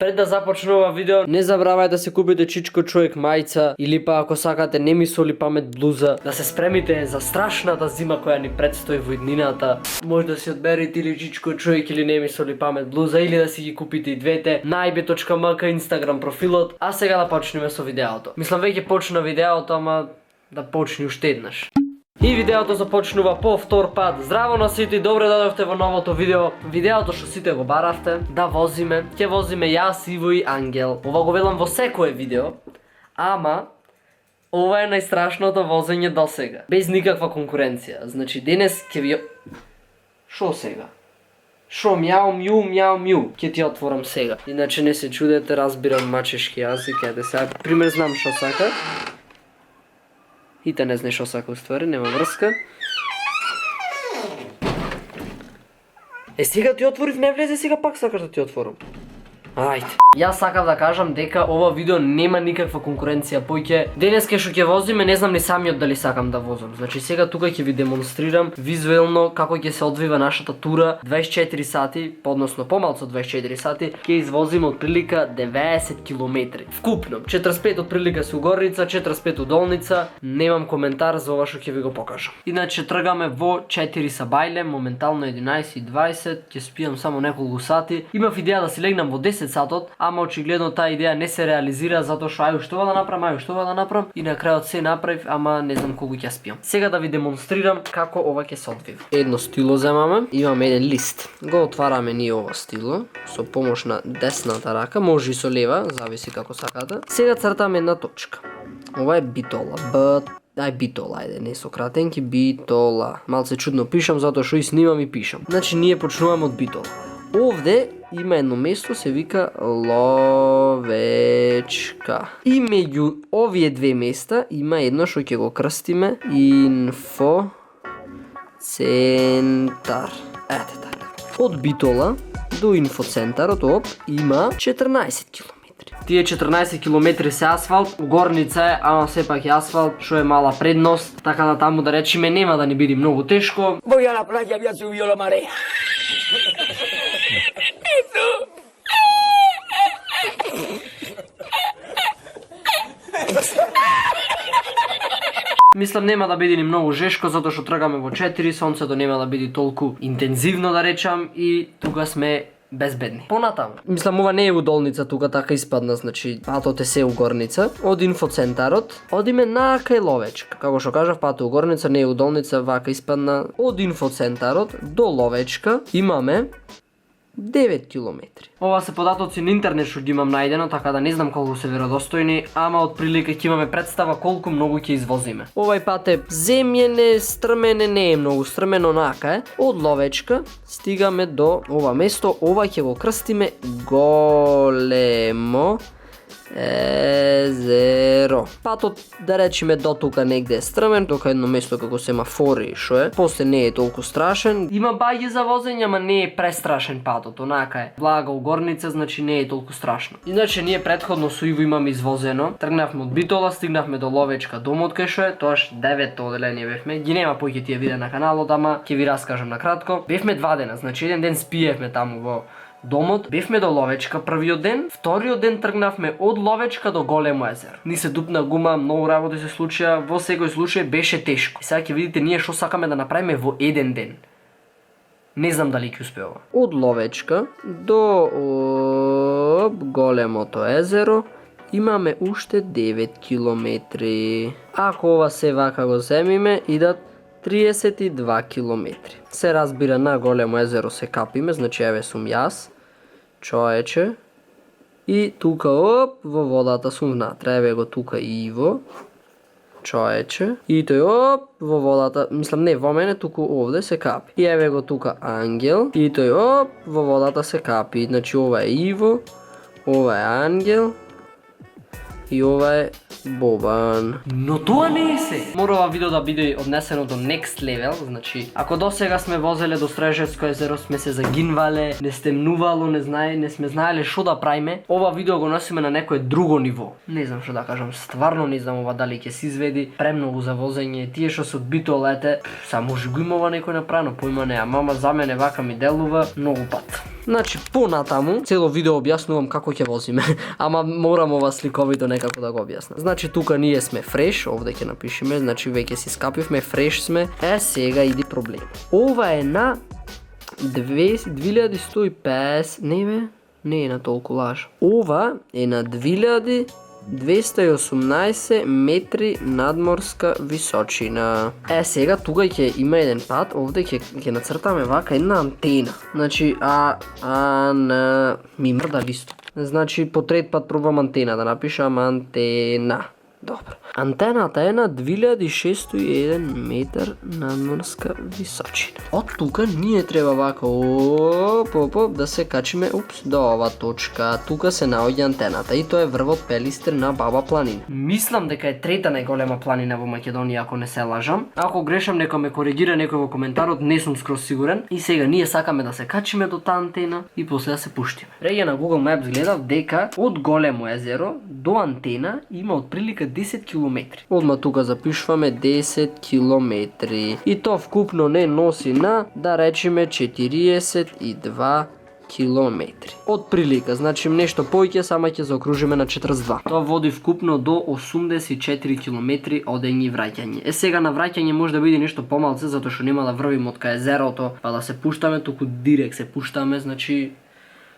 Пред да започне ова видео, не забравајте да се купите Чичко човек мајца или па ако сакате не ми соли памет блуза, да се спремите за страшната зима која ни предстои во иднината. Може да си одберете или Чичко човек или не ми соли памет блуза или да си ги купите и двете на ib.mk Instagram профилот. А сега да почнеме со видеото. Мислам веќе почна видеото, ама да почне уште еднаш. И видеото започнува по втор пат. Здраво на сите и добре дојдовте во новото видео. Видеото што сите го баравте, да возиме. Ќе возиме јас, Иво и Ангел. Ова го велам во секое видео. Ама ова е најстрашното возење до сега. Без никаква конкуренција. Значи денес ќе ви... Шо сега? Шо мјау мју мјау мју? Ќе ти отворам сега. Иначе не се чудете, разбирам мачешки јазик. Ете сега пример знам шо сака. Ите не знаеш шо сака уствари, нема врска. Сега ти отворив, не влезе, сега пак сакаш да ти отворам. Ајде. Јас сакав да кажам дека ова видео нема никаква конкуренција поќе. Денеска што ќе возиме, не знам ни самиот дали сакам да возам. Значи сега тука ќе ви демонстрирам визуелно како ќе се одвива нашата тура 24 сати, односно помалку од 24 сати, ќе извозиме од прилика 90 километри. Вкупно 45 од прилика се Угорница, 45 од Долница. Немам коментар за ова што ќе ви го покажам. Иначе тргаме во 4 сабајле, моментално 11:20, ќе спијам само неколку сати. Имав идеја да си легнам во 10 сатот, ама очигледно таа идеја не се реализира затоа што ају што да направам и на крајот се направив, ама не знам колку ќе спијам. Сега да ви демонстрирам како ова ќе се одвива. Едно стило земаме, имаме еден лист. Го отвараме ние ова стило со помош на десната рака, може и со лева, зависи како сакате. Сега цртаме една точка. Ова е битола. Битола, ајде, не со кратенки, битола. Малце чудно пишам затоа што и снимам и пишам. Значи ние почнуваме од битола. Овде има едно место, се вика Ловечка. И меѓу овие две места има едно што ќе го крстиме Инфо Центар. Ете така. Од Битола до инфоцентарот има 14 километри. Тие 14 километри се асфалт, Угорница е, ама сепак е асфалт, што е мала предност, така да таму да речеме нема да ни биде многу тешко. Voy a la playa, había subido la marea. Мислам нема да биде ни многу жешко затоа што тргаме во 4, сонцето нема да биде толку интензивно да речам и тука сме безбедни. Понатаму. Мислам ова не е Удолница, тука така испадна, значи патот е се Угорница. Од инфоцентарот одиме на кај Ловечка. Како што кажав, патот е Угорница, не е Удолница, вака испадна. Од инфоцентарот до Ловечка имаме 9 километри. Ова се податоци на интернет што ги имам најдено, така да не знам колку се веродостојни, ама од прилика ќе имаме представа колку многу ќе извозиме. Овај пат е земјене, стрмене, не е многу стрмено, онака е. Од Ловечка стигаме до ова место, ова ќе го крстиме Големо езеро. Патот да речеме до тука негде е стрмен, тука едно место како семафори што е. После не е толку страшен. Има баѓи за возење, ама не е престрашен патот, онака е. Блага Угорница, значи не е толку страшно. Иначе ние претходно со Иво имаме извозено. Тргнавме од Битола, стигнавме до Ловечка, домот кај што е, тоаш 9-то оделение бевме. Ги нема поќе тие видеа на каналот, ама ќе ви раскажам накратко. Бевме 2 дена, значи еден ден спиевме таму во домот, бевме до Ловечка првиот ден, вториот ден тргнавме од Ловечка до Големо езеро. Ни се дупна гума, многу работи се случија, во секој случај беше тешко. И сега ќе видите ние што сакаме да направиме во еден ден. Не знам дали ќе успеува. Од Ловечка до Големото езеро имаме уште 9 километри. Ако ова се вака го земиме, идат 32 километри. Се разбира на Големо езеро се капиме, значи еве сум јас, човече, и тука во водата сум внатре, еве го тука Иво, човече, и тој во водата, мислам не во мене, туку овде се капи. И еве го тука Ангел, и тој во водата се капи, значи ова е Иво, ова е Ангел, и ова е Бобан. Но тоа не е се. Мора ова видео да биде однесено до next level, значи ако до сега сме возеле до Стрежевско езеро, сме се загинвале, не стемнувало, не сме знаеле што да правиме, ова видео го носиме на некое друго ниво. Не знам што да кажам, стварно не знам ова дали ќе се изведи, премногу за возење, тие што се од Битола, само може го има ова некој направено, поима не, ама за мене вака ми делува многу пат. Значи, понатаму, цело видео објаснувам како ќе возиме, ама морам ова сликовито некако да го објаснам. Значи, тука ние сме фреш, овде ќе напишеме, значи веќе си скапивме, фреш сме, сега иди проблем. Ова е на 2150, не бе, не е на толку лаж. Ова е на 2218 метри надморска височина. Сега тука ќе има еден пат, овде ќе нацртаме вака една антена. Значи ми мрда листо. Значи по трет пат пробам антена да напишам антена. Добро. Антената е на 2601 метар надморска височина. Од тука ние треба вака да се качиме до ова точка. Тука се наоѓа антената и тоа е врвот Пелистер на Баба планина. Мислам дека е трета најголема планина во Македонија, ако не се лажам. Ако грешам, нека ме коригира некој во коментарот, не сум скроз сигурен. И сега ние сакаме да се качиме до таа антена и после да се пуштиме. Реѓа на Google Maps гледав дека од големо езеро до антена има отприлика 10 километри. Одма тука запишуваме 10 километри. И тоа вкупно не носи на, да речеме, 42 километри. Од прилика, значи нешто поиќе, сама ќе заокружиме на 42. Тоа води вкупно до 84 километри одење и враќање. Сега на враќање може да биде нешто помалце, затоа што нема да врвиме од кај езерото, па да се пуштаме, туку директ се пуштаме, значи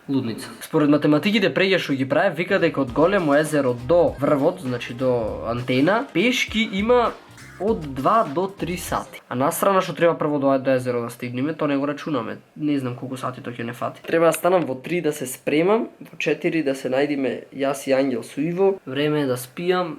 лудница. Според математиките преѓа што ги прави, вика дека од големо езеро до врвот, значи до антена, пешки има од 2 до 3 сати. А настрана што треба прво до езеро да стигнеме, тоа не го рачунаме. Не знам колку сати тоа ќе не фати. Треба да станам во 3 да се спремам, во 4 да се најдеме јас и Ангел со Иво. Време е да спијам.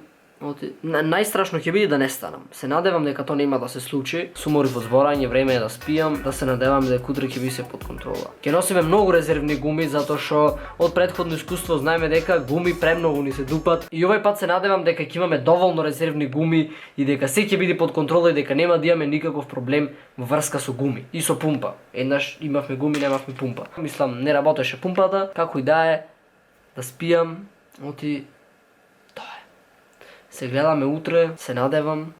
Најстрашно ќе биде да не станам. Се надевам дека тоа нема да се случи. Сумори во зборање, време е да спијам, да се надевам дека утре ќе би се под контрола. Ќе носиме многу резервни гуми затоа што од претходно искуство знаеме дека гуми премногу ни се дупат и овој пат се надевам дека ќе имаме доволно резервни гуми и дека се ќе биде под контрола и дека нема да имаме никаков проблем во врска со гуми и со пумпа. Еднаш имавме гуми, немавме пумпа. Мислам не работеше пумпата, како и да е, да спијам, оти се гледаме утре, се надевам.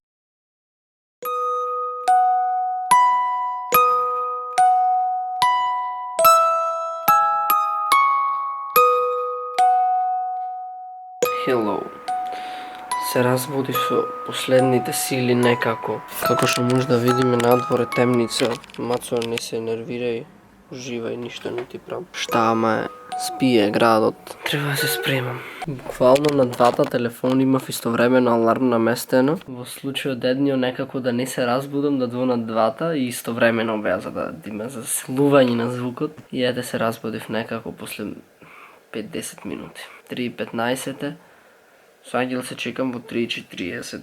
Hello. Се разбудив со последните сили некако. Како што може да видиме надвор е темница. Мацо, не се нервирај, уживај, ништо не ти правам. Штама е, спие градот. Треба да се спремам. Буквално на двата телефона имав истовремено аларм наместено. Во случајот едниот некако да не се разбудам, да звонат двата и истовремено беа за да има заслување на звукот. И ете се разбудив некако после 5-10 минути. 3:15. Со Ангел се чекам во 3:40.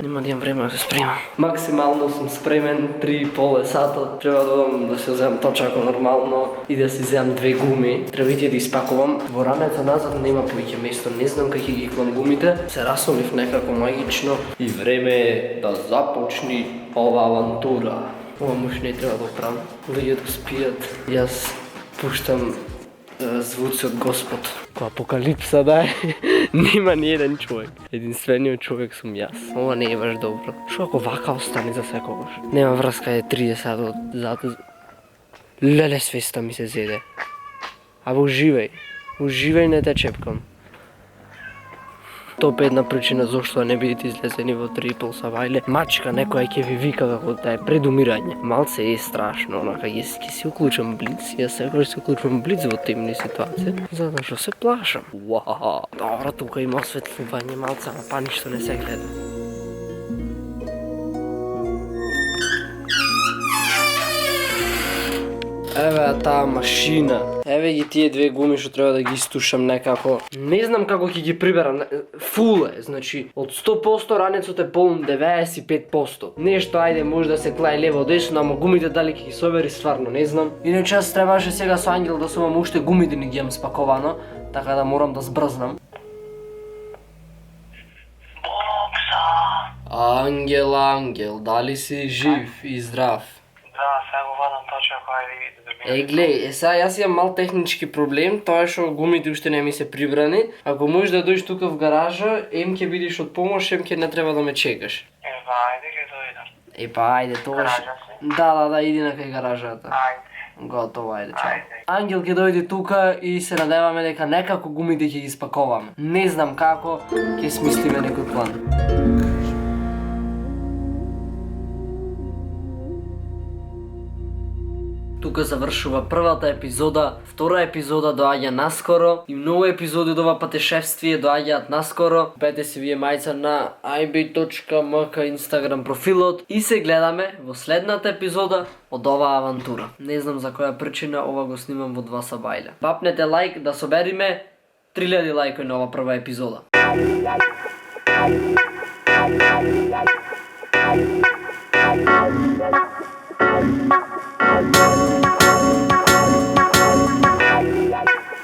Нема да имам време да се спремам. Максимално сум спремен, 3,5 сата. Треба да одам да се вземам точако нормално и да си вземам 2 гуми. Треба да испакувам. Во рамето назад нема поиќе место, не знам како ги клам гумите. Се расумив некако магично и време е да започни ова авантура. Ова муш не треба да правам. Луѓето спијат. Јас пуштам звуци од Господ. Која апокалипса да е, нема ни еден човек. Единствениот човек сум јас. Ова не е баш добро. Шо ако вака остане за секогаш? Нема врска, е 30 од зато. Леле, свеста ми се зеде. Абе уживај. Уживај, не те чепкам. Топ една причина зошто не бидете излезени во 3,5 савајле. Мачка некоја ќе ви вика како да е предумирање. Малце е страшно, онака ќе си уклучам блиц. Јас секогаш си уклучам блиц во темни ситуации, затоа што се плашам. Уаа, добро, тука има осветлување малце, ама па ништо не се гледа. Еве таа машина. Еве ги тие 2 гуми што треба да ги истушам некако. Не знам како ќе ги приберам. Фул е, значи од 100% ранецот е полн 95%. Нешто ајде може да се клај лево десно, ама гумите дали ќе ги собери стварно не знам. Иначе јас требаше сега со Ангел да сумам уште гумите не ги имам спаковано, така да морам да збрзнам. Ангел, Ангел, дали си жив и здрав? Да, сега го вадам точако, ајде види да ми... Глеј, сега јас имам мал технички проблем, тоа е што гумите уште не ми се прибрани. Ако можеш да дојдеш тука в гаража, ем ќе бидиш од помош, ем ќе не треба да ме чекаш. Ајде ќе дојдам. Епа, ајде, тогаш... Гаража си? Да, иди на кај гаражата. Ајде. Готово, ајде, чао. Ајде. Ангел ќе дојде тука и се надеваме дека некако гумите ќе ги спаковаме. Не знам како, ќе смислиме некој план. Тука завршува првата епизода, втора епизода доаѓа наскоро и многу епизоди од ова патешествие доаѓаат наскоро. Купете си вие мајца на ib.mk Instagram профилот и се гледаме во следната епизода од оваа авантура. Не знам за која причина ова го снимам во 2 сабајле. Папнете лайк да собериме 3000 лајкови на ова прва епизода. Thank you.